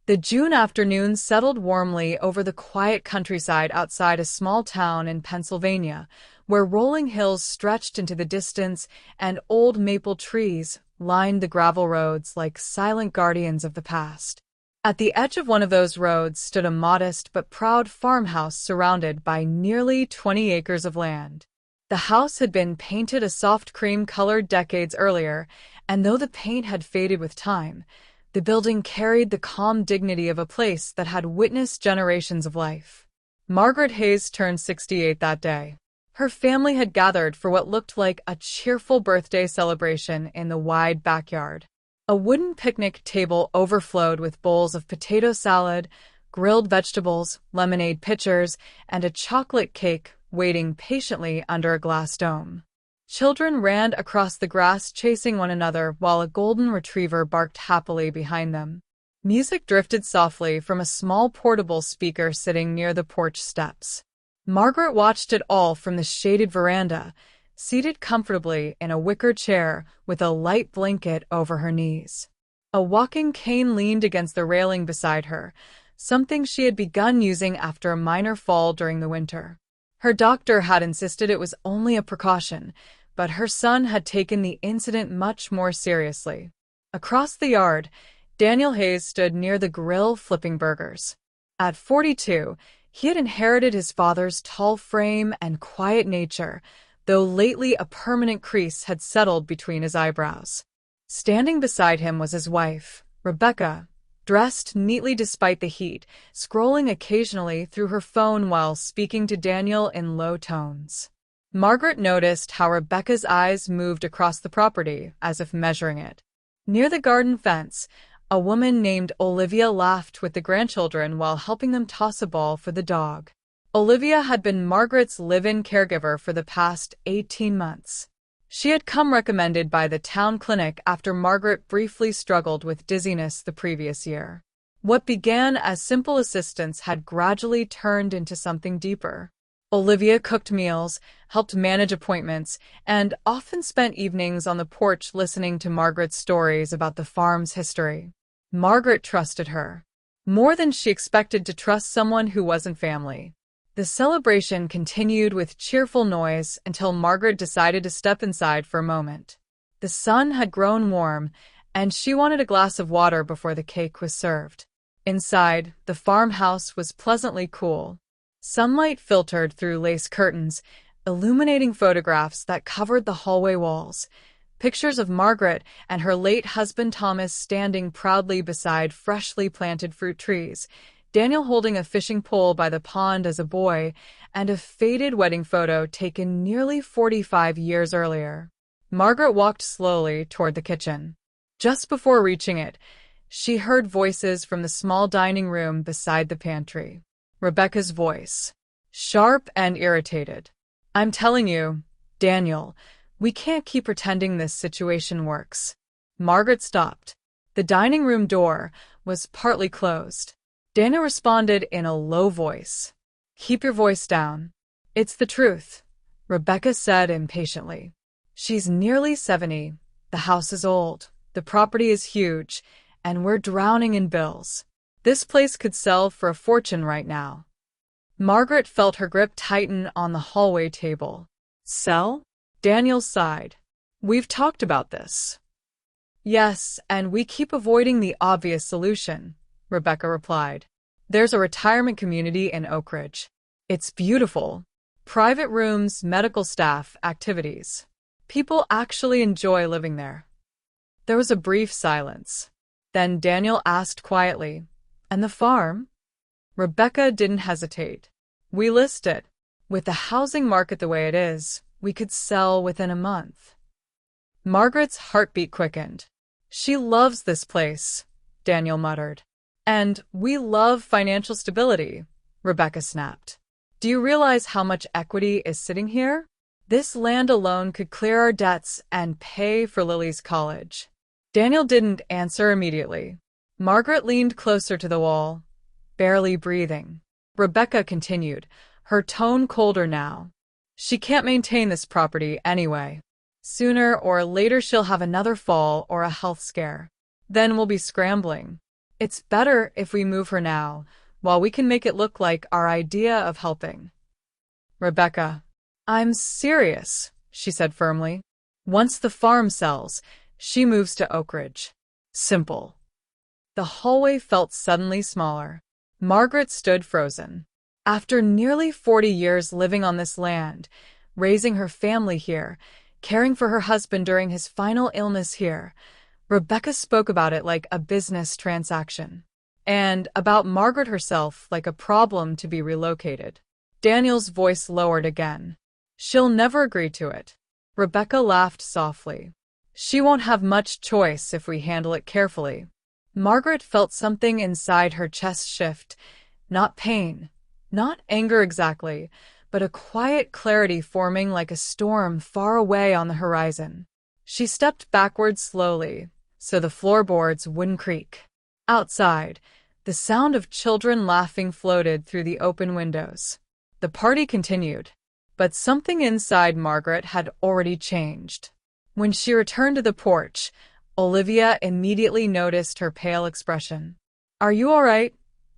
The June afternoon settled warmly over the quiet countryside outside a small town in Pennsylvania, where rolling hills stretched into the distance and old maple trees lined the gravel roads like silent guardians of the past. At the edge of one of those roads stood a modest but proud farmhouse surrounded by nearly 20 acres of land. The house had been painted a soft cream-colored decades earlier, and though the paint had faded with time, the building carried the calm dignity of a place that had witnessed generations of life. Margaret Hayes turned 68 that day. Her family had gathered for what looked like a cheerful birthday celebration in the wide backyard. A wooden picnic table overflowed with bowls of potato salad, grilled vegetables, lemonade pitchers, and a chocolate cake waiting patiently under a glass dome. Children ran across the grass chasing one another while a golden retriever barked happily behind them. Music drifted softly from a small portable speaker sitting near the porch steps. Margaret watched it all from the shaded veranda, seated comfortably in a wicker chair with a light blanket over her knees. A walking cane leaned against the railing beside her, something she had begun using after a minor fall during the winter. Her doctor had insisted it was only a precaution, but her son had taken the incident much more seriously. Across the yard, Daniel Hayes stood near the grill flipping burgers. At 42, he had inherited his father's tall frame and quiet nature, though lately a permanent crease had settled between his eyebrows. Standing beside him was his wife, Rebecca, dressed neatly despite the heat, scrolling occasionally through her phone while speaking to Daniel in low tones. Margaret noticed how Rebecca's eyes moved across the property, as if measuring it. Near the garden fence, a woman named Olivia laughed with the grandchildren while helping them toss a ball for the dog. Olivia had been Margaret's live-in caregiver for the past 18 months. She had come recommended by the town clinic after Margaret briefly struggled with dizziness the previous year. What began as simple assistance had gradually turned into something deeper. Olivia cooked meals, helped manage appointments, and often spent evenings on the porch listening to Margaret's stories about the farm's history. Margaret trusted her, more than she expected to trust someone who wasn't family. The celebration continued with cheerful noise until Margaret decided to step inside for a moment. The sun had grown warm, and she wanted a glass of water before the cake was served. Inside, the farmhouse was pleasantly cool. Sunlight filtered through lace curtains, illuminating photographs that covered the hallway walls. Pictures of Margaret and her late husband Thomas standing proudly beside freshly planted fruit trees, Daniel holding a fishing pole by the pond as a boy, and a faded wedding photo taken nearly 45 years earlier. Margaret walked slowly toward the kitchen. Just before reaching it, she heard voices from the small dining room beside the pantry. Rebecca's voice, sharp and irritated. "I'm telling you, Daniel, we can't keep pretending this situation works." Margaret stopped. The dining room door was partly closed. Daniel responded in a low voice. "Keep your voice down. It's the truth," Rebecca said impatiently. "She's nearly 70. The house is old. The property is huge, and we're drowning in bills. This place could sell for a fortune right now." Margaret felt her grip tighten on the hallway table. "Sell?" Daniel sighed. "We've talked about this." "Yes, and we keep avoiding the obvious solution," Rebecca replied. "There's a retirement community in Oak Ridge. It's beautiful. Private rooms, medical staff, activities. People actually enjoy living there." There was a brief silence. Then Daniel asked quietly, "And the farm?" Rebecca didn't hesitate. "We list it. With the housing market the way it is, we could sell within a month." Margaret's heartbeat quickened. "She loves this place," Daniel muttered. "And we love financial stability," Rebecca snapped. "Do you realize how much equity is sitting here? This land alone could clear our debts and pay for Lily's college." Daniel didn't answer immediately. Margaret leaned closer to the wall, barely breathing. Rebecca continued, her tone colder now. "She can't maintain this property anyway. Sooner or later she'll have another fall or a health scare. Then we'll be scrambling." It's better if we move her now, while we can make it look like our idea of helping. Rebecca. I'm serious, she said firmly. Once the farm sells, she moves to Oak Ridge. Simple. The hallway felt suddenly smaller. Margaret stood frozen. After nearly 40 years living on this land, raising her family here, caring for her husband during his final illness here, Rebecca spoke about it like a business transaction. And about Margaret herself like a problem to be relocated. Daniel's voice lowered again. She'll never agree to it. Rebecca laughed softly. She won't have much choice if we handle it carefully. Margaret felt something inside her chest shift. Not pain, not anger exactly, but a quiet clarity forming like a storm far away on the horizon. She stepped backward slowly, so the floorboards wouldn't creak. Outside, the sound of children laughing floated through the open windows. The party continued, but something inside Margaret had already changed. When she returned to the porch, Olivia immediately noticed her pale expression. Are you all right?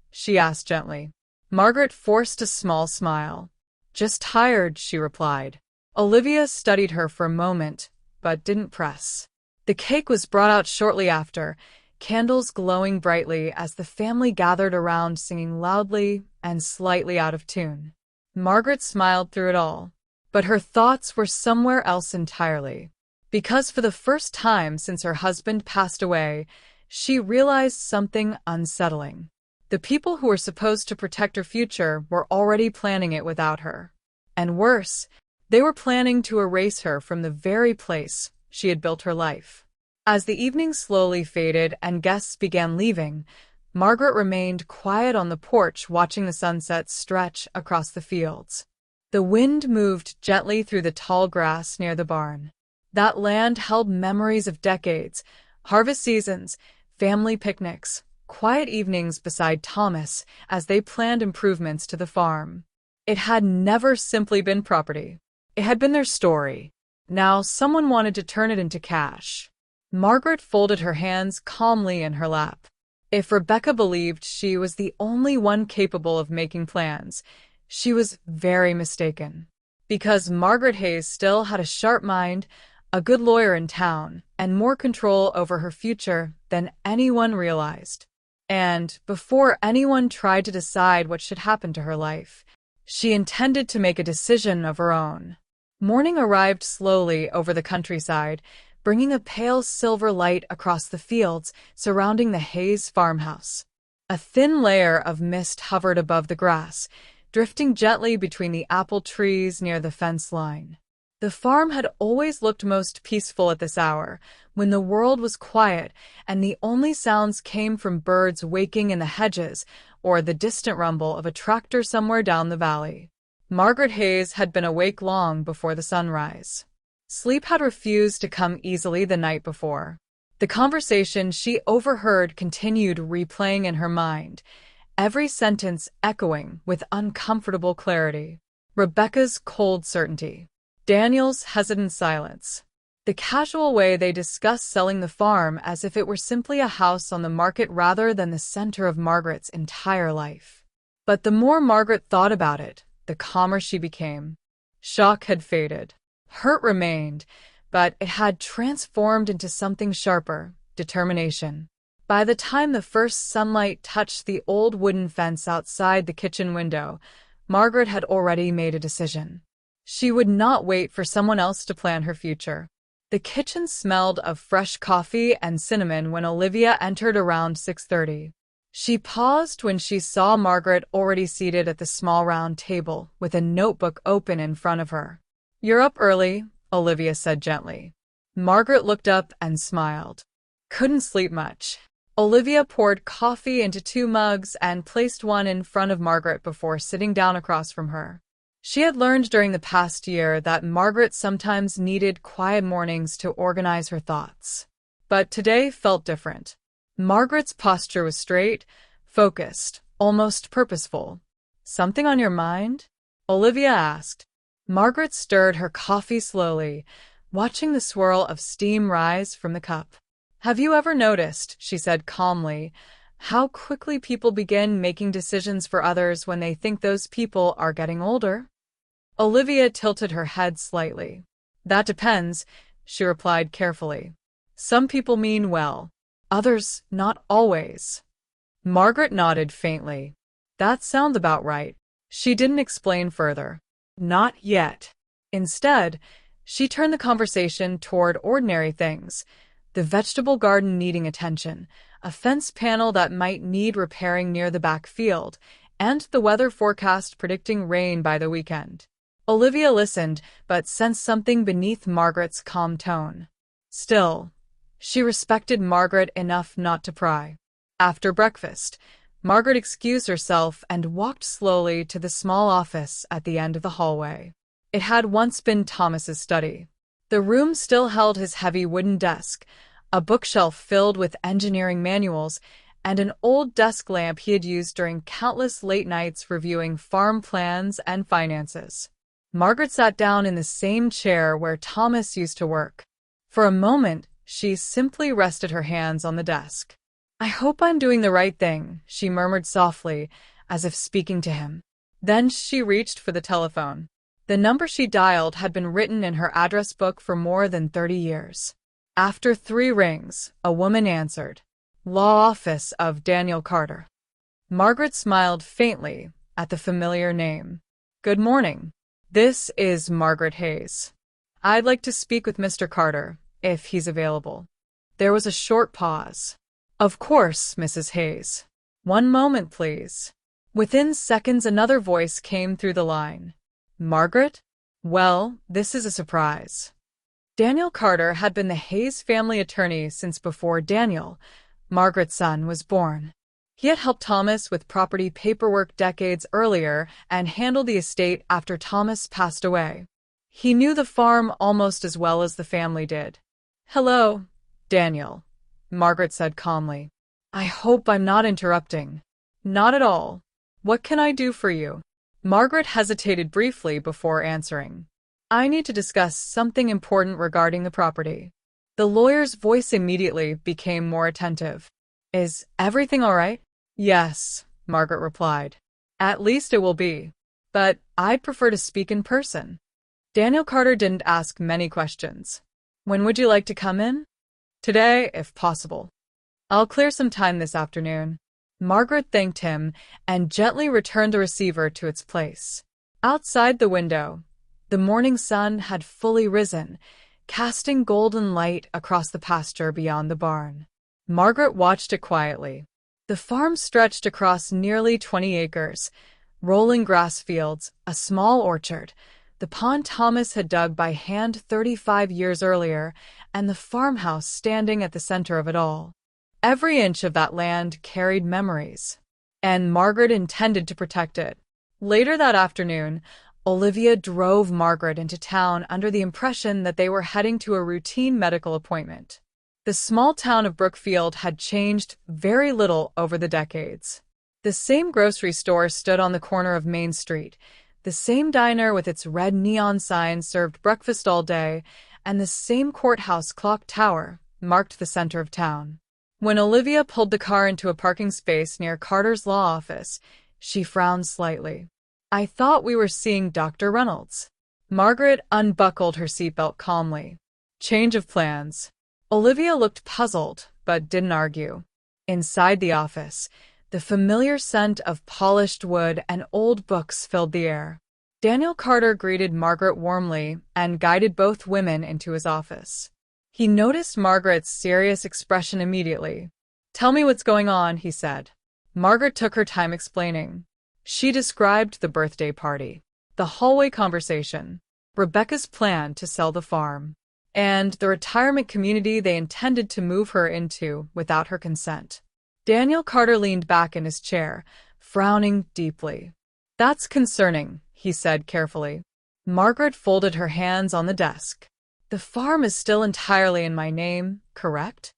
She asked gently. Margaret forced a small smile. Just tired, she replied. Olivia studied her for a moment, but didn't press. The cake was brought out shortly after, candles glowing brightly as the family gathered around singing loudly and slightly out of tune. Margaret smiled through it all, but her thoughts were somewhere else entirely. Because for the first time since her husband passed away, she realized something unsettling. The people who were supposed to protect her future were already planning it without her. And worse, they were planning to erase her from the very place she had built her life. As the evening slowly faded and guests began leaving, Margaret remained quiet on the porch watching the sunset stretch across the fields. The wind moved gently through the tall grass near the barn. That land held memories of decades, harvest seasons, family picnics, quiet evenings beside Thomas as they planned improvements to the farm. It had never simply been property. It had been their story. Now someone wanted to turn it into cash. Margaret folded her hands calmly in her lap. If Rebecca believed she was the only one capable of making plans, she was very mistaken. Because Margaret Hayes still had a sharp mind, a good lawyer in town, and more control over her future than anyone realized. And before anyone tried to decide what should happen to her life, she intended to make a decision of her own. Morning arrived slowly over the countryside, bringing a pale silver light across the fields surrounding the Hayes farmhouse. A thin layer of mist hovered above the grass, drifting gently between the apple trees near the fence line. The farm had always looked most peaceful at this hour, when the world was quiet and the only sounds came from birds waking in the hedges or the distant rumble of a tractor somewhere down the valley. Margaret Hayes had been awake long before the sunrise. Sleep had refused to come easily the night before. The conversation she overheard continued replaying in her mind, every sentence echoing with uncomfortable clarity. Rebecca's cold certainty. Daniel's hesitant silence. The casual way they discussed selling the farm as if it were simply a house on the market rather than the center of Margaret's entire life. But the more Margaret thought about it, the calmer she became. Shock had faded. Hurt remained, but it had transformed into something sharper, determination. By the time the first sunlight touched the old wooden fence outside the kitchen window, Margaret had already made a decision. She would not wait for someone else to plan her future. The kitchen smelled of fresh coffee and cinnamon when Olivia entered around 6:30. She paused when she saw Margaret already seated at the small round table with a notebook open in front of her. "You're up early," Olivia said gently. Margaret looked up and smiled. "Couldn't sleep much." Olivia poured coffee into 2 mugs and placed one in front of Margaret before sitting down across from her. She had learned during the past year that Margaret sometimes needed quiet mornings to organize her thoughts. But today felt different. Margaret's posture was straight, focused, almost purposeful. "Something on your mind?" Olivia asked. Margaret stirred her coffee slowly, watching the swirl of steam rise from the cup. "Have you ever noticed," she said calmly, How quickly people begin making decisions for others when they think those people are getting older? Olivia tilted her head slightly. That depends, she replied carefully. Some people mean well. Others, not always. Margaret nodded faintly. That sounds about right. She didn't explain further. Not yet. Instead, she turned the conversation toward ordinary things, the vegetable garden needing attention, a fence panel that might need repairing near the back field, and the weather forecast predicting rain by the weekend. Olivia listened, but sensed something beneath Margaret's calm tone. Still, she respected Margaret enough not to pry. After breakfast, Margaret excused herself and walked slowly to the small office at the end of the hallway. It had once been Thomas's study. The room still held his heavy wooden desk, a bookshelf filled with engineering manuals, and an old desk lamp he had used during countless late nights reviewing farm plans and finances. Margaret sat down in the same chair where Thomas used to work. For a moment, she simply rested her hands on the desk. I hope I'm doing the right thing, she murmured softly, as if speaking to him. Then she reached for the telephone. The number she dialed had been written in her address book for more than 30 years. After 3 rings, a woman answered. Law Office of Daniel Carter. Margaret smiled faintly at the familiar name. Good morning. This is Margaret Hayes. I'd like to speak with Mr. Carter, if he's available. There was a short pause. Of course, Mrs. Hayes. One moment, please. Within seconds, another voice came through the line. Margaret? Well, this is a surprise. Daniel Carter had been the Hayes family attorney since before Daniel, Margaret's son, was born. He had helped Thomas with property paperwork decades earlier and handled the estate after Thomas passed away. He knew the farm almost as well as the family did. Hello, Daniel, Margaret said calmly. I hope I'm not interrupting. Not at all. What can I do for you? Margaret hesitated briefly before answering. I need to discuss something important regarding the property. The lawyer's voice immediately became more attentive. Is everything all right? Yes, Margaret replied. At least it will be. But I'd prefer to speak in person. Daniel Carter didn't ask many questions. When would you like to come in? Today, if possible. I'll clear some time this afternoon. Margaret thanked him and gently returned the receiver to its place. Outside the window, the morning sun had fully risen, casting golden light across the pasture beyond the barn. Margaret watched it quietly. The farm stretched across nearly 20 acres, rolling grass fields, a small orchard, the pond Thomas had dug by hand 35 years earlier, and the farmhouse standing at the center of it all. Every inch of that land carried memories, and Margaret intended to protect it. Later that afternoon, Olivia drove Margaret into town under the impression that they were heading to a routine medical appointment. The small town of Brookfield had changed very little over the decades. The same grocery store stood on the corner of Main Street, the same diner with its red neon sign served breakfast all day, and the same courthouse clock tower marked the center of town. When Olivia pulled the car into a parking space near Carter's law office, she frowned slightly. I thought we were seeing Dr. Reynolds. Margaret unbuckled her seatbelt calmly. Change of plans. Olivia looked puzzled, but didn't argue. Inside the office, the familiar scent of polished wood and old books filled the air. Daniel Carter greeted Margaret warmly and guided both women into his office. He noticed Margaret's serious expression immediately. Tell me what's going on, he said. Margaret took her time explaining. She described the birthday party, the hallway conversation, Rebecca's plan to sell the farm, and the retirement community they intended to move her into without her consent. Daniel Carter leaned back in his chair, frowning deeply. That's concerning, he said carefully. Margaret folded her hands on the desk. The farm is still entirely in my name, correct?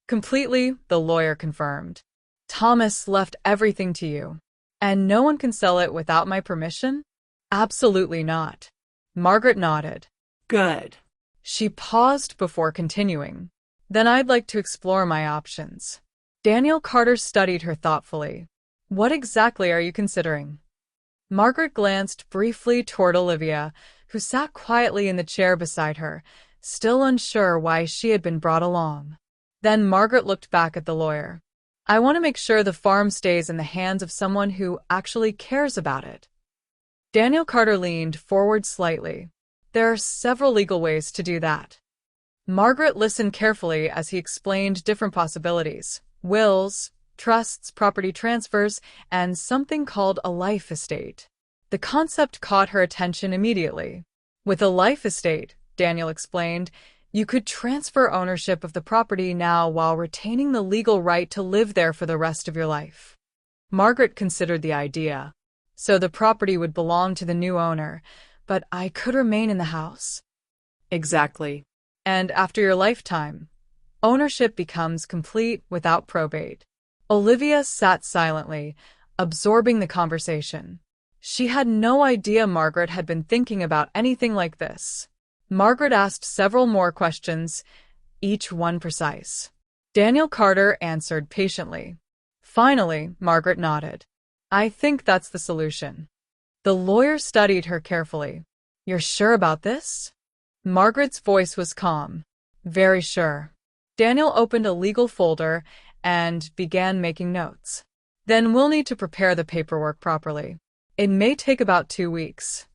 Completely, the lawyer confirmed. Thomas left everything to you. And no one can sell it without my permission? Absolutely not. Margaret nodded. Good. She paused before continuing. Then I'd like to explore my options. Daniel Carter studied her thoughtfully. What exactly are you considering? Margaret glanced briefly toward Olivia, who sat quietly in the chair beside her, still unsure why she had been brought along. Then Margaret looked back at the lawyer. I want to make sure the farm stays in the hands of someone who actually cares about it. Daniel Carter leaned forward slightly. There are several legal ways to do that. Margaret listened carefully as he explained different possibilities: wills, trusts, property transfers, and something called a life estate. The concept caught her attention immediately. With a life estate, Daniel explained, you could transfer ownership of the property now while retaining the legal right to live there for the rest of your life. Margaret considered the idea. So the property would belong to the new owner, but I could remain in the house. Exactly. And after your lifetime, ownership becomes complete without probate. Olivia sat silently, absorbing the conversation. She had no idea Margaret had been thinking about anything like this. Margaret asked several more questions, each one precise. Daniel Carter answered patiently. Finally, Margaret nodded. I think that's the solution. The lawyer studied her carefully. You're sure about this? Margaret's voice was calm. Very sure. Daniel opened a legal folder and began making notes. Then we'll need to prepare the paperwork properly. It may take about 2 weeks.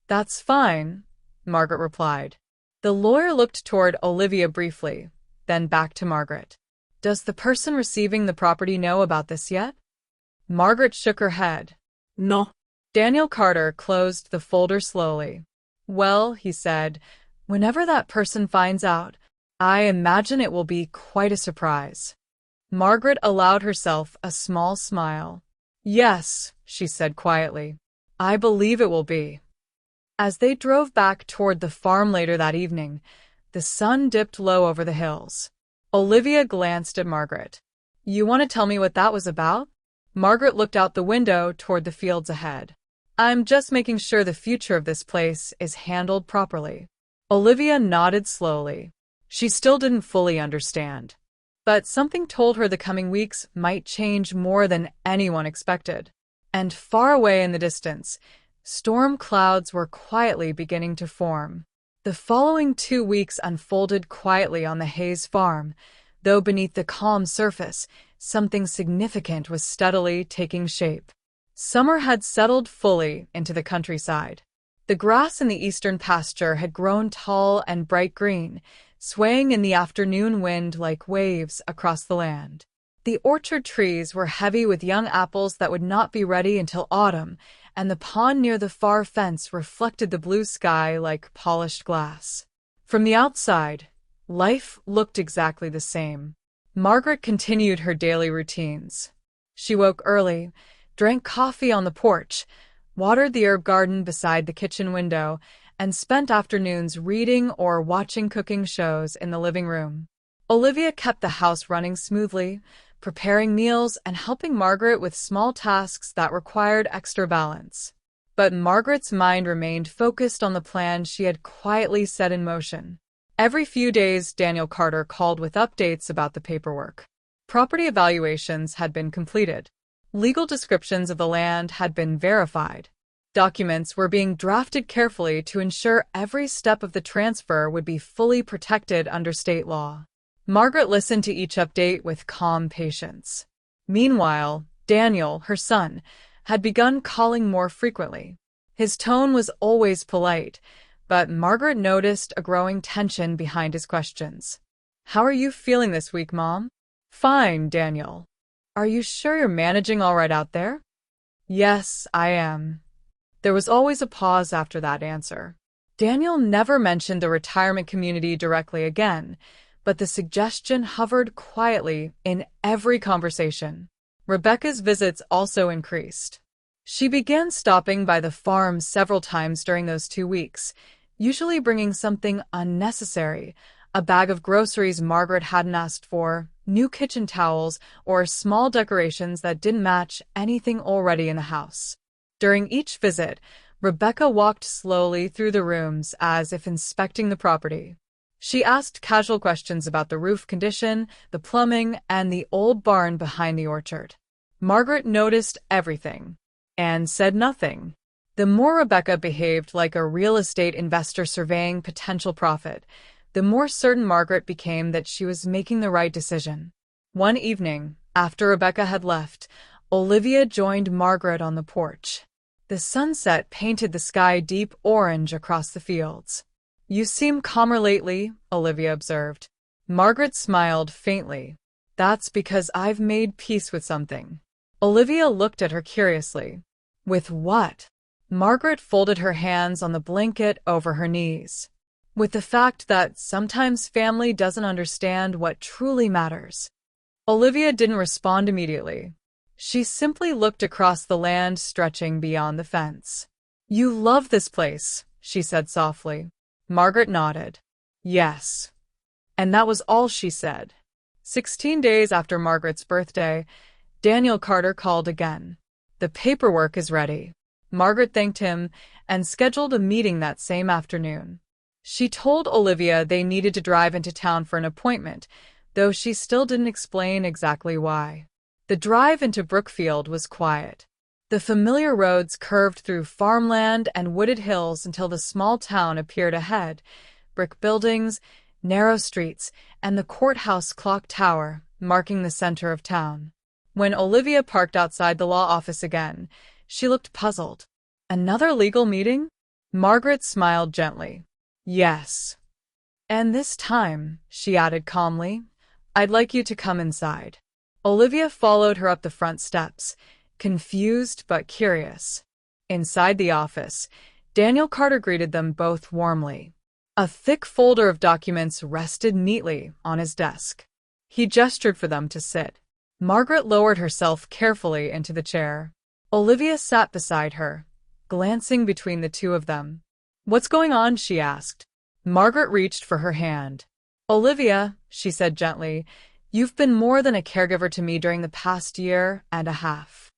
That's fine, Margaret replied. The lawyer looked toward Olivia briefly, then back to Margaret. Does the person receiving the property know about this yet? Margaret shook her head. No. Daniel Carter closed the folder slowly. Well, he said, whenever that person finds out, I imagine it will be quite a surprise. Margaret allowed herself a small smile. Yes, she said quietly. I believe it will be. As they drove back toward the farm later that evening, the sun dipped low over the hills. Olivia glanced at Margaret. You want to tell me what that was about? Margaret looked out the window toward the fields ahead. I'm just making sure the future of this place is handled properly. Olivia nodded slowly. She still didn't fully understand. But something told her the coming weeks might change more than anyone expected. And far away in the distance, storm clouds were quietly beginning to form. The following 2 weeks unfolded quietly on the Hayes farm, though beneath the calm surface, something significant was steadily taking shape. Summer had settled fully into the countryside. The grass in the eastern pasture had grown tall and bright green, swaying in the afternoon wind like waves across the land. The orchard trees were heavy with young apples that would not be ready until autumn, and the pond near the far fence reflected the blue sky like polished glass. From the outside, life looked exactly the same. Margaret continued her daily routines. She woke early, drank coffee on the porch, watered the herb garden beside the kitchen window, and spent afternoons reading or watching cooking shows in the living room. Olivia kept the house running smoothly, preparing meals and helping Margaret with small tasks that required extra balance. But Margaret's mind remained focused on the plan she had quietly set in motion. Every few days, Daniel Carter called with updates about the paperwork. Property evaluations had been completed. Legal descriptions of the land had been verified. Documents were being drafted carefully to ensure every step of the transfer would be fully protected under state law. Margaret listened to each update with calm patience. Meanwhile, Daniel, her son, had begun calling more frequently. His tone was always polite, but Margaret noticed a growing tension behind his questions. How are you feeling this week, Mom? Fine, Daniel. Are you sure you're managing all right out there? Yes, I am. There was always a pause after that answer. Daniel never mentioned the retirement community directly again, but the suggestion hovered quietly in every conversation. Rebecca's visits also increased. She began stopping by the farm several times during those 2 weeks, usually bringing something unnecessary, a bag of groceries Margaret hadn't asked for, new kitchen towels, or small decorations that didn't match anything already in the house. During each visit, Rebecca walked slowly through the rooms as if inspecting the property. She asked casual questions about the roof condition, the plumbing, and the old barn behind the orchard. Margaret noticed everything and said nothing. The more Rebecca behaved like a real estate investor surveying potential profit, the more certain Margaret became that she was making the right decision. One evening, after Rebecca had left, Olivia joined Margaret on the porch. The sunset painted the sky deep orange across the fields. "You seem calmer lately," Olivia observed. Margaret smiled faintly. "That's because I've made peace with something." Olivia looked at her curiously. "With what?" Margaret folded her hands on the blanket over her knees. "With the fact that sometimes family doesn't understand what truly matters." Olivia didn't respond immediately. She simply looked across the land stretching beyond the fence. "You love this place," she said softly. Margaret nodded. "Yes." And that was all she said. 16 days after Margaret's birthday, Daniel Carter called again. "The paperwork is ready." Margaret thanked him and scheduled a meeting that same afternoon. She told Olivia they needed to drive into town for an appointment, though she still didn't explain exactly why. The drive into Brookfield was quiet. The familiar roads curved through farmland and wooded hills until the small town appeared ahead. Brick buildings, narrow streets, and the courthouse clock tower marking the center of town. When Olivia parked outside the law office again, she looked puzzled. "Another legal meeting?" Margaret smiled gently. "Yes. And this time," she added calmly, "I'd like you to come inside." Olivia followed her up the front steps, confused but curious. Inside the office, Daniel Carter greeted them both warmly. A thick folder of documents rested neatly on his desk. He gestured for them to sit. Margaret lowered herself carefully into the chair. Olivia sat beside her, glancing between the two of them. "What's going on?" she asked. Margaret reached for her hand. "Olivia," she said gently, "you've been more than a caregiver to me during the past year and a half."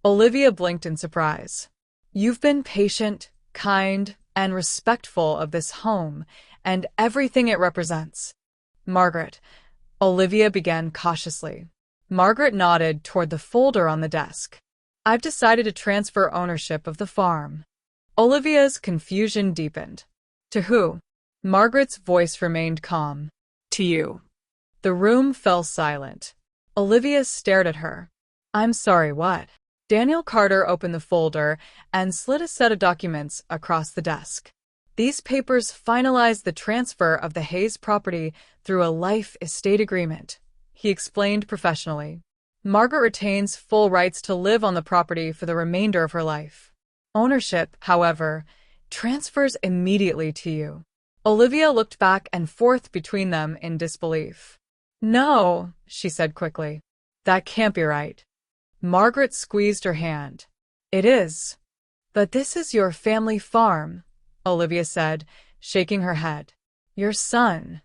Olivia blinked in surprise. "You've been patient, kind, and respectful of this home and everything it represents." "Margaret," Olivia began cautiously. Margaret nodded toward the folder on the desk. "I've decided to transfer ownership of the farm." Olivia's confusion deepened. "To who?" Margaret's voice remained calm. "To you." The room fell silent. Olivia stared at her. "I'm sorry, what?" Daniel Carter opened the folder and slid a set of documents across the desk. "These papers finalize the transfer of the Hayes property through a life estate agreement," he explained professionally. "Margaret retains full rights to live on the property for the remainder of her life. Ownership, however, transfers immediately to you." Olivia looked back and forth between them in disbelief. "No," she said quickly. "That can't be right." Margaret squeezed her hand. "It is." "But this is your family farm," Olivia said, shaking her head. "Your son."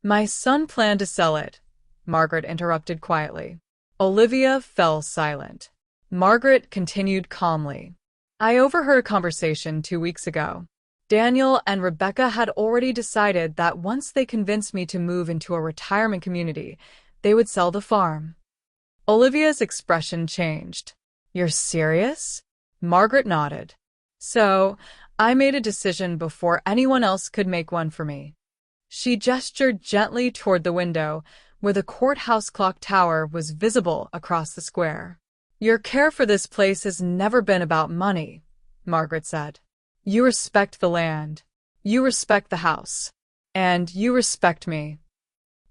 "My son planned to sell it," Margaret interrupted quietly. Olivia fell silent. Margaret continued calmly. "I overheard a conversation 2 weeks ago. Daniel and Rebecca had already decided that once they convinced me to move into a retirement community, they would sell the farm." Olivia's expression changed. "You're serious?" Margaret nodded. "So, I made a decision before anyone else could make one for me." She gestured gently toward the window, where the courthouse clock tower was visible across the square. "Your care for this place has never been about money," Margaret said. "You respect the land. You respect the house. And you respect me."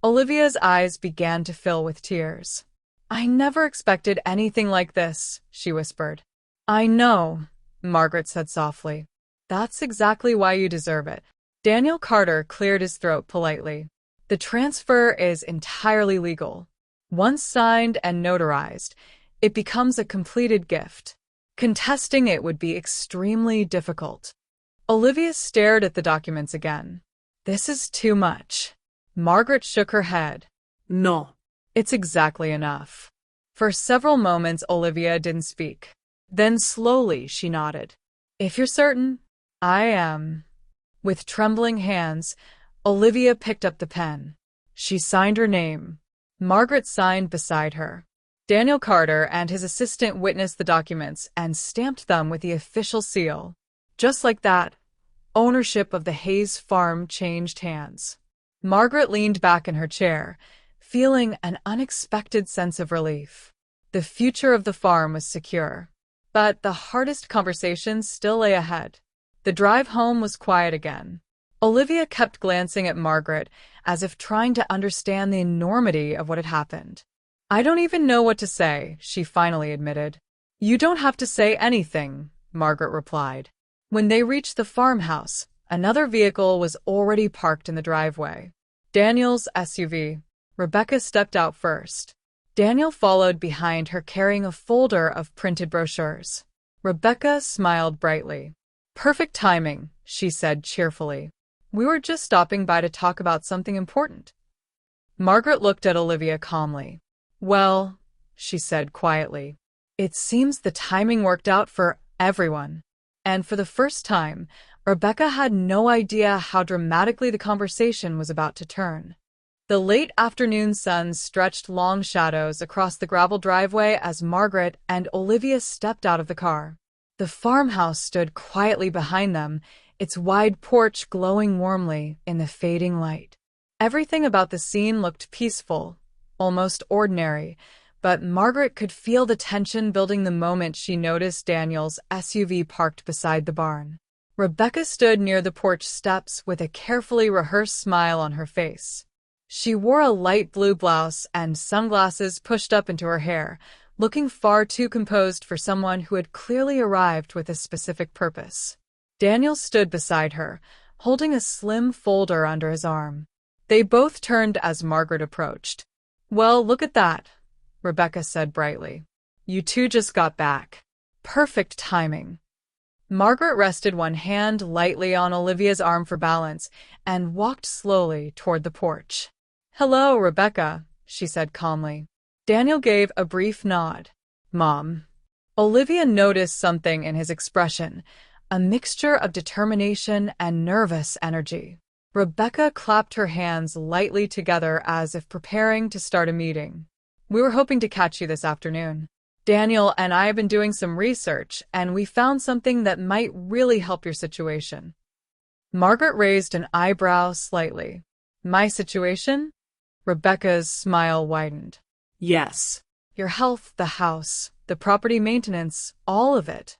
Olivia's eyes began to fill with tears. "I never expected anything like this," she whispered. "I know," Margaret said softly. "That's exactly why you deserve it." Daniel Carter cleared his throat politely. "The transfer is entirely legal. Once signed and notarized, it becomes a completed gift. Contesting it would be extremely difficult." Olivia stared at the documents again. "This is too much." Margaret shook her head. "No. It's exactly enough." For several moments, Olivia didn't speak. Then slowly she nodded. "If you're certain." "I am." With trembling hands, Olivia picked up the pen. She signed her name. Margaret signed beside her. Daniel Carter and his assistant witnessed the documents and stamped them with the official seal. Just like that, ownership of the Hayes farm changed hands. Margaret leaned back in her chair, feeling an unexpected sense of relief. The future of the farm was secure. But the hardest conversations still lay ahead. The drive home was quiet again. Olivia kept glancing at Margaret as if trying to understand the enormity of what had happened. "I don't even know what to say," she finally admitted. "You don't have to say anything," Margaret replied. When they reached the farmhouse, another vehicle was already parked in the driveway. Daniel's SUV. Rebecca stepped out first. Daniel followed behind her carrying a folder of printed brochures. Rebecca smiled brightly. "Perfect timing," she said cheerfully. "We were just stopping by to talk about something important." Margaret looked at Olivia calmly. "Well," she said quietly, "it seems the timing worked out for everyone." And for the first time, Rebecca had no idea how dramatically the conversation was about to turn. The late afternoon sun stretched long shadows across the gravel driveway as Margaret and Olivia stepped out of the car. The farmhouse stood quietly behind them, its wide porch glowing warmly in the fading light. Everything about the scene looked peaceful, almost ordinary, but Margaret could feel the tension building the moment she noticed Daniel's SUV parked beside the barn. Rebecca stood near the porch steps with a carefully rehearsed smile on her face. She wore a light blue blouse and sunglasses pushed up into her hair, looking far too composed for someone who had clearly arrived with a specific purpose. Daniel stood beside her, holding a slim folder under his arm. They both turned as Margaret approached. "Well, look at that," Rebecca said brightly. "You two just got back. Perfect timing." Margaret rested one hand lightly on Olivia's arm for balance and walked slowly toward the porch. "Hello, Rebecca," she said calmly. Daniel gave a brief nod. "Mom." Olivia noticed something in his expression, a mixture of determination and nervous energy. Rebecca clapped her hands lightly together as if preparing to start a meeting. "We were hoping to catch you this afternoon. Daniel and I have been doing some research, and we found something that might really help your situation." Margaret raised an eyebrow slightly. "My situation?" Rebecca's smile widened. "Yes. Your health, the house, the property maintenance, all of it."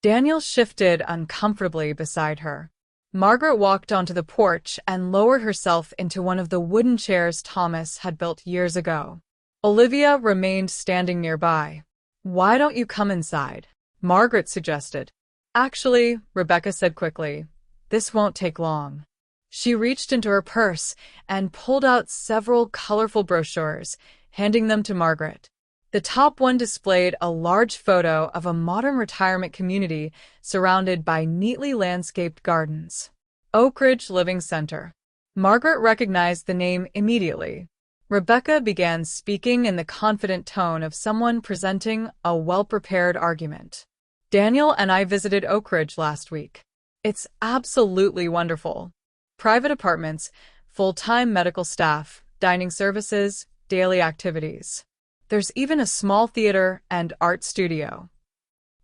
Daniel shifted uncomfortably beside her. Margaret walked onto the porch and lowered herself into one of the wooden chairs Thomas had built years ago. Olivia remained standing nearby. "Why don't you come inside?" Margaret suggested. "Actually," Rebecca said quickly, "this won't take long." She reached into her purse and pulled out several colorful brochures, handing them to Margaret. The top one displayed a large photo of a modern retirement community surrounded by neatly landscaped gardens. Oak Ridge Living Center. Margaret recognized the name immediately. Rebecca began speaking in the confident tone of someone presenting a well-prepared argument. "Daniel and I visited Oak Ridge last week. It's absolutely wonderful. Private apartments, full-time medical staff, dining services, daily activities. There's even a small theater and art studio."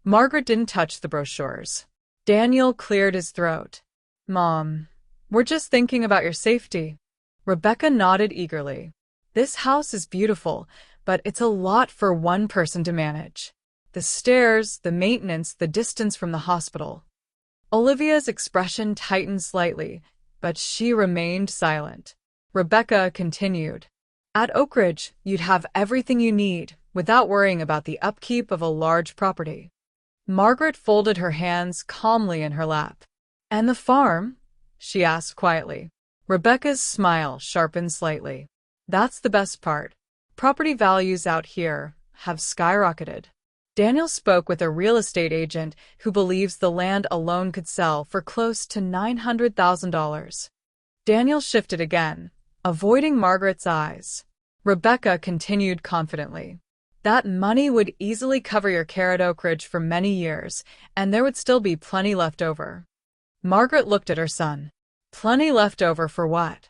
Margaret didn't touch the brochures. Daniel cleared his throat. "Mom, we're just thinking about your safety." Rebecca nodded eagerly. "This house is beautiful, but it's a lot for one person to manage. The stairs, the maintenance, the distance from the hospital." Olivia's expression tightened slightly, but she remained silent. Rebecca continued. "At Oak Ridge, you'd have everything you need without worrying about the upkeep of a large property." Margaret folded her hands calmly in her lap. "And the farm?" she asked quietly. Rebecca's smile sharpened slightly. "That's the best part. Property values out here have skyrocketed." Daniel spoke with a real estate agent who believes the land alone could sell for close to $900,000. Daniel shifted again, avoiding Margaret's eyes. Rebecca continued confidently. "That money would easily cover your care at Oak Ridge for many years, and there would still be plenty left over." Margaret looked at her son. Plenty left over for what?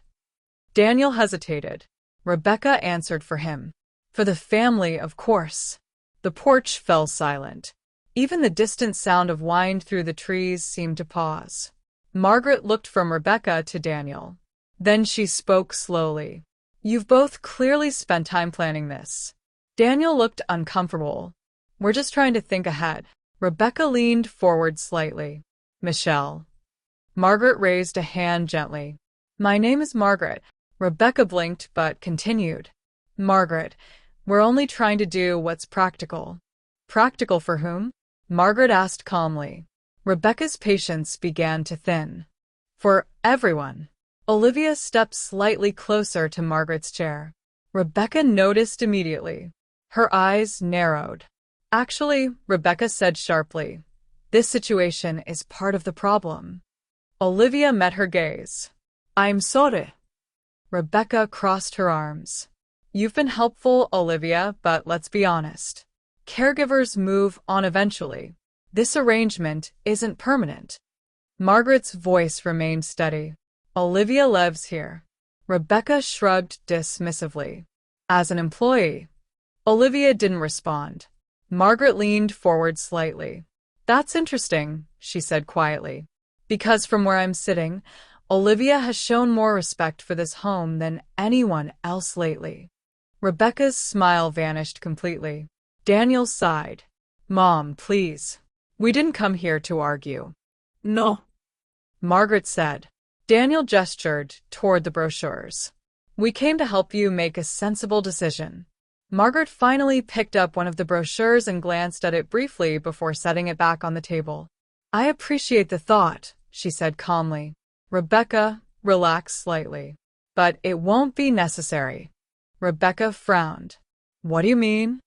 Daniel hesitated. Rebecca answered for him. For the family, of course. The porch fell silent. Even the distant sound of wind through the trees seemed to pause. Margaret looked from Rebecca to Daniel. Then she spoke slowly. You've both clearly spent time planning this. Daniel looked uncomfortable. We're just trying to think ahead. Rebecca leaned forward slightly. Michelle. Margaret raised a hand gently. My name is Margaret. Rebecca blinked but continued. Margaret, we're only trying to do what's practical. Practical for whom? Margaret asked calmly. Rebecca's patience began to thin. For everyone. Olivia stepped slightly closer to Margaret's chair. Rebecca noticed immediately. Her eyes narrowed. Actually, Rebecca said sharply, this situation is part of the problem. Olivia met her gaze. I'm sorry. Rebecca crossed her arms. You've been helpful, Olivia, but let's be honest. Caregivers move on eventually. This arrangement isn't permanent. Margaret's voice remained steady. Olivia lives here. Rebecca shrugged dismissively. As an employee. Olivia didn't respond. Margaret leaned forward slightly. That's interesting, she said quietly. Because from where I'm sitting, Olivia has shown more respect for this home than anyone else lately. Rebecca's smile vanished completely. Daniel sighed. Mom, please. We didn't come here to argue. No. Margaret said. Daniel gestured toward the brochures. We came to help you make a sensible decision. Margaret finally picked up one of the brochures and glanced at it briefly before setting it back on the table. I appreciate the thought, she said calmly. Rebecca relaxed slightly. But it won't be necessary. Rebecca frowned. What do you mean?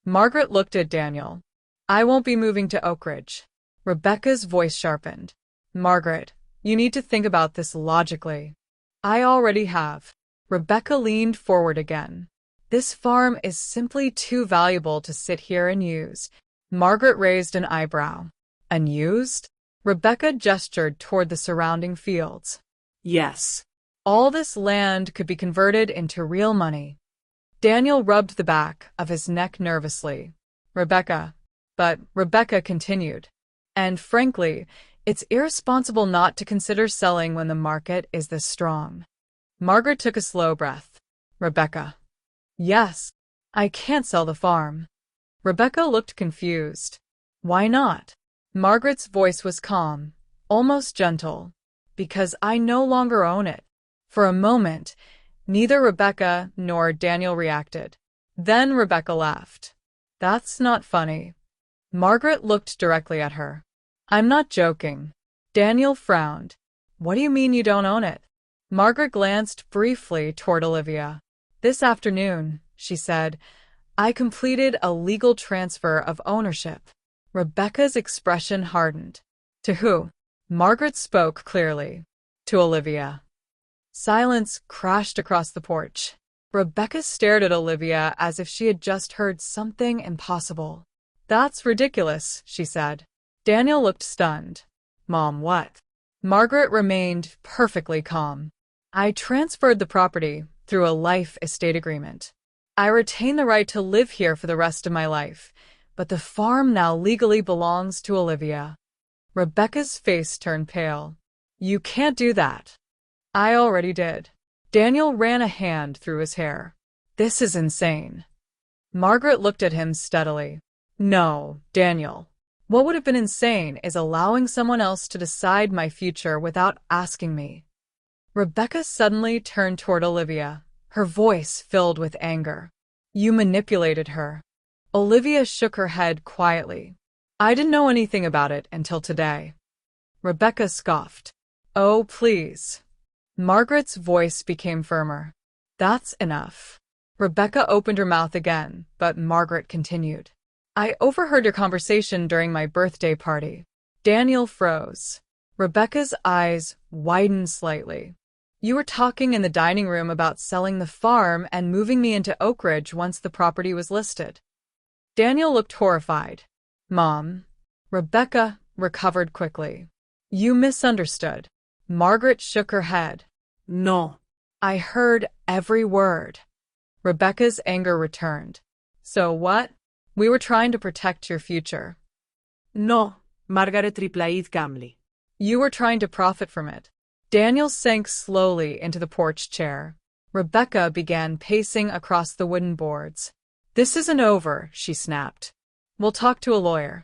Margaret looked at Daniel. I won't be moving to Oak Ridge. Rebecca's voice sharpened. Margaret, you need to think about this logically. I already have. Rebecca leaned forward again. This farm is simply too valuable to sit here and use. Margaret raised an eyebrow. Unused? Rebecca gestured toward the surrounding fields. Yes. All this land could be converted into real money. Daniel rubbed the back of his neck nervously. Rebecca continued. And frankly, it's irresponsible not to consider selling when the market is this strong. Margaret took a slow breath. Rebecca. Yes, I can't sell the farm. Rebecca looked confused. Why not? Margaret's voice was calm, almost gentle. Because I no longer own it. For a moment, neither Rebecca nor Daniel reacted. Then Rebecca laughed. That's not funny. Margaret looked directly at her. I'm not joking. Daniel frowned. What do you mean you don't own it? Margaret glanced briefly toward Olivia. This afternoon, she said, I completed a legal transfer of ownership. Rebecca's expression hardened. To who? Margaret spoke clearly. To Olivia. Silence crashed across the porch. Rebecca stared at Olivia as if she had just heard something impossible. That's ridiculous, she said. Daniel looked stunned. Mom, what? Margaret remained perfectly calm. I transferred the property through a life estate agreement. I retain the right to live here for the rest of my life, but the farm now legally belongs to Olivia. Rebecca's face turned pale. You can't do that. I already did. Daniel ran a hand through his hair. This is insane. Margaret looked at him steadily. No, Daniel. What would have been insane is allowing someone else to decide my future without asking me. Rebecca suddenly turned toward Olivia, her voice filled with anger. You manipulated her. Olivia shook her head quietly. I didn't know anything about it until today. Rebecca scoffed. Oh, please. Margaret's voice became firmer. That's enough. Rebecca opened her mouth again, but Margaret continued. I overheard your conversation during my birthday party. Daniel froze. Rebecca's eyes widened slightly. You were talking in the dining room about selling the farm and moving me into Oak Ridge once the property was listed. Daniel looked horrified. Mom. Rebecca recovered quickly. You misunderstood. Margaret shook her head. No. I heard every word. Rebecca's anger returned. So what? We were trying to protect your future. No, Margaret replied calmly. You were trying to profit from it. Daniel sank slowly into the porch chair. Rebecca began pacing across the wooden boards. This isn't over, she snapped. We'll talk to a lawyer.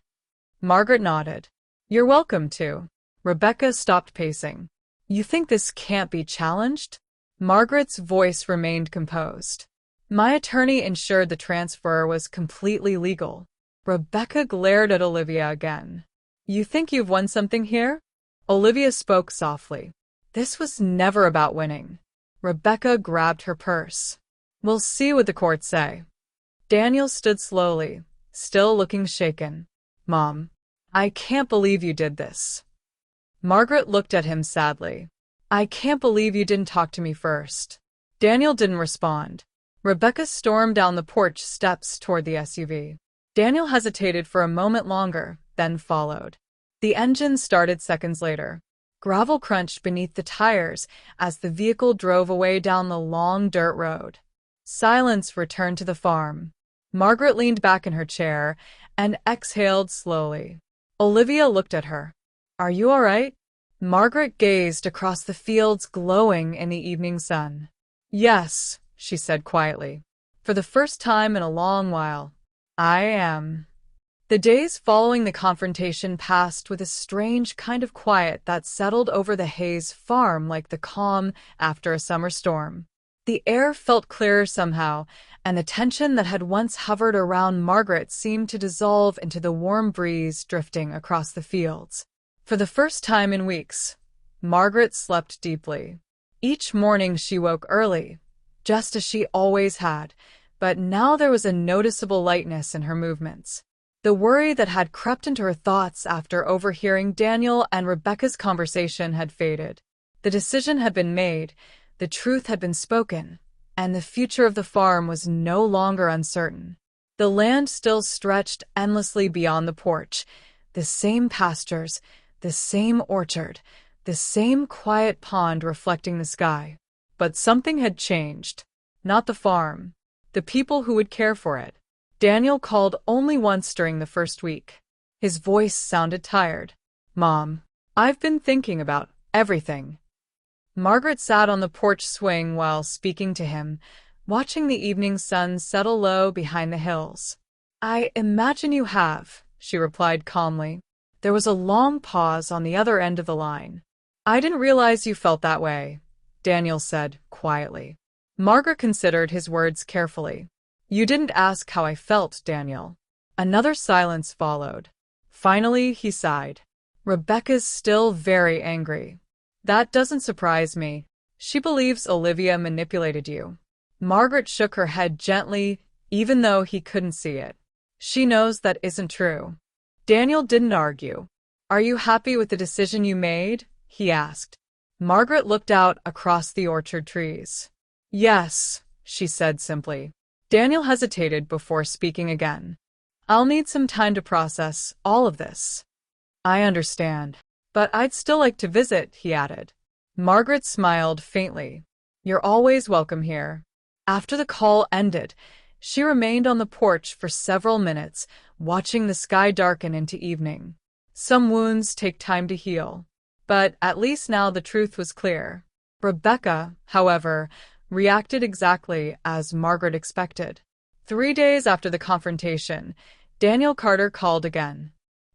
Margaret nodded. You're welcome to. Rebecca stopped pacing. You think this can't be challenged? Margaret's voice remained composed. My attorney ensured the transfer was completely legal. Rebecca glared at Olivia again. You think you've won something here? Olivia spoke softly. This was never about winning. Rebecca grabbed her purse. We'll see what the courts say. Daniel stood slowly, still looking shaken. Mom, I can't believe you did this. Margaret looked at him sadly. I can't believe you didn't talk to me first. Daniel didn't respond. Rebecca stormed down the porch steps toward the SUV. Daniel hesitated for a moment longer, then followed. The engine started seconds later. Gravel crunched beneath the tires as the vehicle drove away down the long dirt road. Silence returned to the farm. Margaret leaned back in her chair and exhaled slowly. Olivia looked at her. Are you all right? Margaret gazed across the fields glowing in the evening sun. Yes, she said quietly. For the first time in a long while, I am. The days following the confrontation passed with a strange kind of quiet that settled over the Hayes farm like the calm after a summer storm. The air felt clearer somehow, and the tension that had once hovered around Margaret seemed to dissolve into the warm breeze drifting across the fields. For the first time in weeks, Margaret slept deeply. Each morning she woke early, just as she always had, but now there was a noticeable lightness in her movements. The worry that had crept into her thoughts after overhearing Daniel and Rebecca's conversation had faded. The decision had been made, the truth had been spoken, and the future of the farm was no longer uncertain. The land still stretched endlessly beyond the porch, the same pastures, the same orchard, the same quiet pond reflecting the sky. But something had changed. Not the farm. The people who would care for it. Daniel called only once during the first week. His voice sounded tired. Mom, I've been thinking about everything. Margaret sat on the porch swing while speaking to him, watching the evening sun settle low behind the hills. I imagine you have, she replied calmly. There was a long pause on the other end of the line. I didn't realize you felt that way, Daniel said quietly. Margaret considered his words carefully. You didn't ask how I felt, Daniel. Another silence followed. Finally, he sighed. Rebecca's still very angry. That doesn't surprise me. She believes Olivia manipulated you. Margaret shook her head gently, even though he couldn't see it. She knows that isn't true. Daniel didn't argue. Are you happy with the decision you made? He asked. Margaret looked out across the orchard trees. Yes, she said simply. Daniel hesitated before speaking again. I'll need some time to process all of this. I understand. But I'd still like to visit, he added. Margaret smiled faintly. You're always welcome here. After the call ended, she remained on the porch for several minutes, watching the sky darken into evening. Some wounds take time to heal. But at least now the truth was clear. Rebecca, however, reacted exactly as Margaret expected. 3 days after the confrontation, Daniel Carter called again.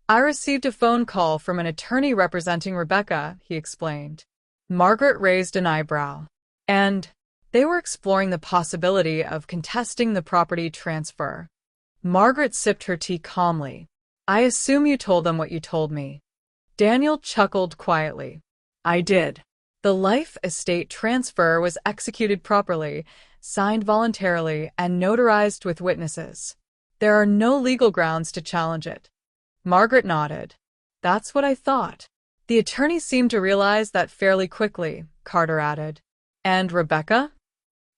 I received a phone call from an attorney representing Rebecca, he explained. Margaret raised an eyebrow. And they were exploring the possibility of contesting the property transfer. Margaret sipped her tea calmly. I assume you told them what you told me. Daniel chuckled quietly. I did. The life estate transfer was executed properly, signed voluntarily, and notarized with witnesses. There are no legal grounds to challenge it. Margaret nodded. That's what I thought. The attorney seemed to realize that fairly quickly, Carter added. And Rebecca?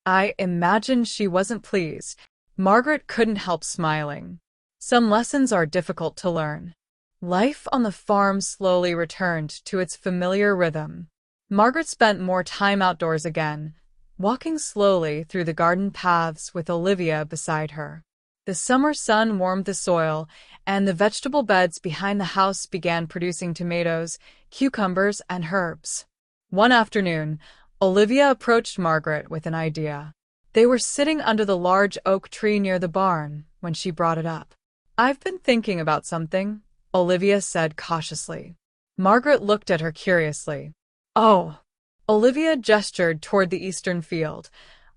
I imagine she wasn't pleased. Margaret couldn't help smiling. Some lessons are difficult to learn. Life on the farm slowly returned to its familiar rhythm. Margaret spent more time outdoors again, walking slowly through the garden paths with Olivia beside her. The summer sun warmed the soil, and the vegetable beds behind the house began producing tomatoes, cucumbers, and herbs. One afternoon, Olivia approached Margaret with an idea. They were sitting under the large oak tree near the barn when she brought it up. "I've been thinking about something," Olivia said cautiously. Margaret looked at her curiously. "Oh." Olivia gestured toward the eastern field,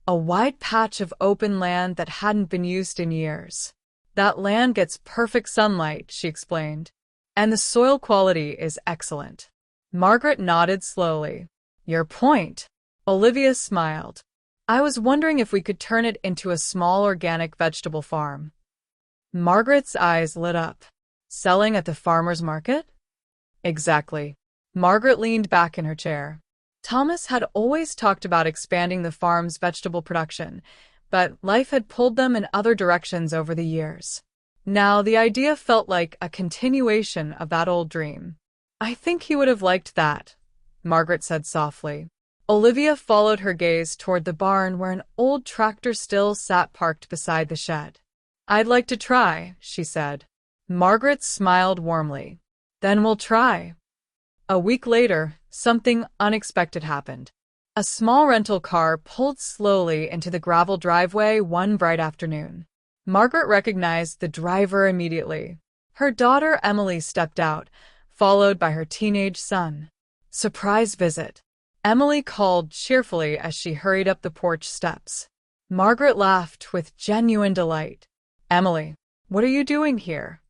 a wide patch of open land that hadn't been used in years. "That land gets perfect sunlight," she explained, "and the soil quality is excellent." Margaret nodded slowly. "Your point." Olivia smiled. "I was wondering if we could turn it into a small organic vegetable farm." Margaret's eyes lit up. "Selling at the farmer's market?" "Exactly." Margaret leaned back in her chair. Thomas had always talked about expanding the farm's vegetable production, but life had pulled them in other directions over the years. Now the idea felt like a continuation of that old dream. "I think he would have liked that," Margaret said softly. Olivia followed her gaze toward the barn where an old tractor still sat parked beside the shed. "I'd like to try," she said. Margaret smiled warmly. "Then we'll try." A week later, something unexpected happened. A small rental car pulled slowly into the gravel driveway one bright afternoon. Margaret recognized the driver immediately. Her daughter Emily stepped out, followed by her teenage son. "Surprise visit," Emily called cheerfully as she hurried up the porch steps. Margaret laughed with genuine delight. "Emily, what are you doing here?"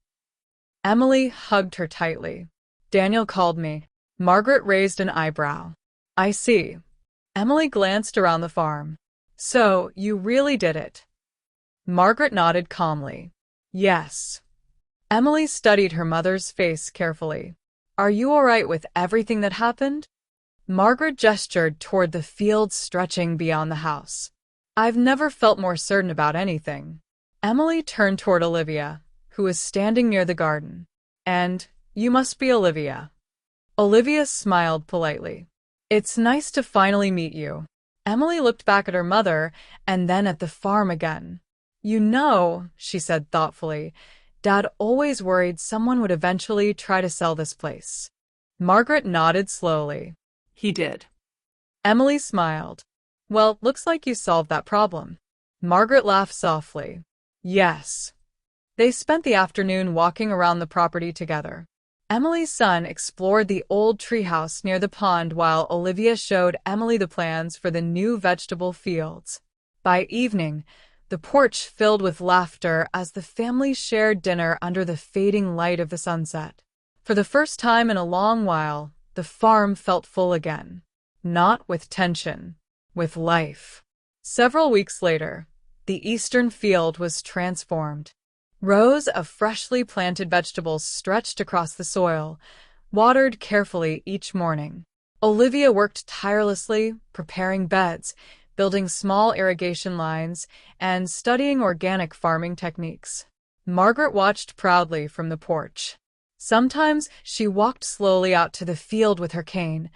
Emily hugged her tightly. "Daniel called me." Margaret raised an eyebrow. "I see." Emily glanced around the farm. "So, you really did it?" Margaret nodded calmly. "Yes." Emily studied her mother's face carefully. "Are you all right with everything that happened?" Margaret gestured toward the field stretching beyond the house. "I've never felt more certain about anything." Emily turned toward Olivia, who was standing near the garden. "And you must be Olivia." Olivia smiled politely. "It's nice to finally meet you." Emily looked back at her mother and then at the farm again. "You know," she said thoughtfully, "Dad always worried someone would eventually try to sell this place." Margaret nodded slowly. He did. Emily smiled. "Well, looks like you solved that problem." Margaret laughed softly. "Yes." They spent the afternoon walking around the property together. Emily's son explored the old treehouse near the pond while Olivia showed Emily the plans for the new vegetable fields. By evening, the porch filled with laughter as the family shared dinner under the fading light of the sunset. For the first time in a long while, the farm felt full again. Not with tension, with life. Several weeks later, the eastern field was transformed. Rows of freshly planted vegetables stretched across the soil, watered carefully each morning. Olivia worked tirelessly, preparing beds, building small irrigation lines, and studying organic farming techniques. Margaret watched proudly from the porch. Sometimes she walked slowly out to the field with her cane,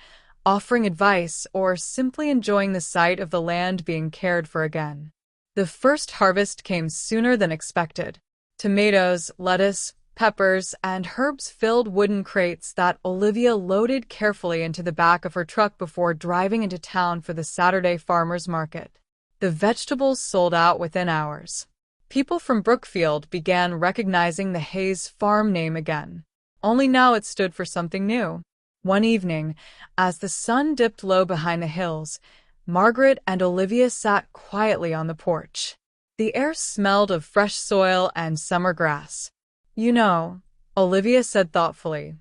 offering advice or simply enjoying the sight of the land being cared for again. The first harvest came sooner than expected. Tomatoes, lettuce, peppers, and herbs filled wooden crates that Olivia loaded carefully into the back of her truck before driving into town for the Saturday farmers market. The vegetables sold out within hours. People from Brookfield began recognizing the Hayes farm name again. Only now it stood for something new. One evening, as the sun dipped low behind the hills, Margaret and Olivia sat quietly on the porch. The air smelled of fresh soil and summer grass. "You know," Olivia said thoughtfully,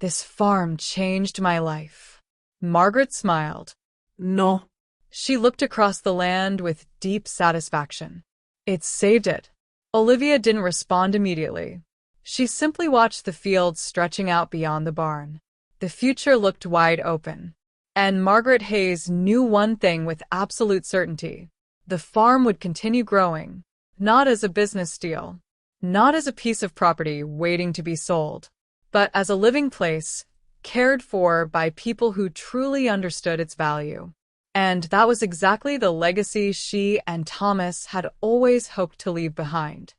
"this farm changed my life." Margaret smiled. No. She looked across the land with deep satisfaction. "It saved it." Olivia didn't respond immediately. She simply watched the fields stretching out beyond the barn. The future looked wide open. And Margaret Hayes knew one thing with absolute certainty. The farm would continue growing, not as a business deal, not as a piece of property waiting to be sold, but as a living place, cared for by people who truly understood its value. And that was exactly the legacy she and Thomas had always hoped to leave behind.